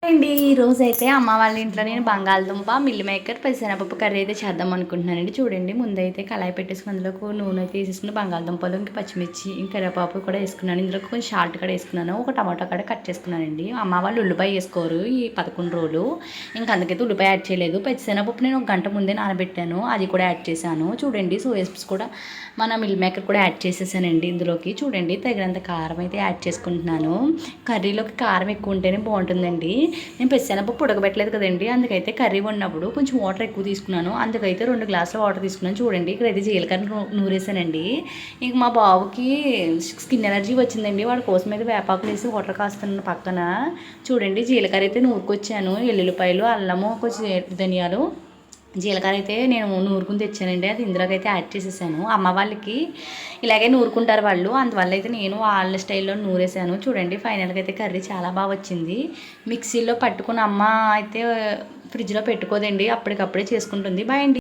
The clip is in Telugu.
అండి ఈరోజు అయితే అమ్మ వాళ్ళ ఇంట్లో నేను బంగాళదుంప మిల్ మేకర్ పెసరపప్పు కర్రీ అయితే చేద్దాం అనుకుంటున్నానండి. చూడండి, ముందైతే కళాయి పెట్టేసుకుని అందులోకి నూనె అయితే వేసేసుకుని బంగాళదుంపలు ఇంకా పచ్చిమిర్చి ఇంకా కరివేపాకు కూడా వేసుకున్నాను. ఇందులో కొంచెం సాల్ట్ కూడా వేసుకున్నాను. ఒక టమాటా కూడా కట్ చేసుకున్నానండి. అమ్మ వాళ్ళు ఉల్లిపాయ వేసుకోరు ఈ 11 రోజులు, ఇంకా అందుకైతే ఉల్లిపాయ యాడ్ చేయలేదు. పెసరపప్పు నేను 1 గంట ముందే నానబెట్టాను, అది కూడా యాడ్ చేశాను. చూడండి, సోయా సాస్ కూడా మన మిల్ మేకర్ కూడా యాడ్ చేసేసానండి. ఇందులోకి చూడండి తగినంత కారం అయితే యాడ్ చేసుకుంటున్నాను. కర్రీలోకి కారం ఎక్కువ ఉంటేనే బాగుంటుందండి. నేను పెసరపప్పు ఉడకబెట్టలేదు కదండి, అందుకైతే కర్రీ వండినప్పుడు కొంచెం వాటర్ ఎక్కువ తీసుకున్నాను. అందుకైతే 2 గ్లాసుల వాటర్ తీసుకున్నాను. చూడండి, ఇక్కడైతే జీలకర్ర నూరేసానండి. ఇంక మా బాబుకి స్కిన్ ఎలర్జీ వచ్చిందండి, వాడి కోసం అయితే వేపాకులు వేసి వాటర్ కాస్తున్నాను పక్కన. చూడండి, జీలకర్ర అయితే నూరుకొచ్చాను. ఎల్లుల్లిపాయలు, అల్లము, కొంచెం ధనియాలు, జీలకర్ర అయితే నేను నూరుకుని తెచ్చానండి. అది ఇందులోకి అయితే యాడ్ చేసేసాను. అమ్మ వాళ్ళకి ఇలాగే నూరుకుంటారు వాళ్ళు, అందువల్ల అయితే నేను వాళ్ళ స్టైల్లో నూరేసాను. చూడండి, ఫైనల్గా అయితే కర్రీ చాలా బాగా వచ్చింది. మిక్సీలో పట్టుకున్న అమ్మ అయితే ఫ్రిడ్జ్లో పెట్టుకోదండి, అప్పటికప్పుడే చేసుకుంటుంది. బాయ్ అండి.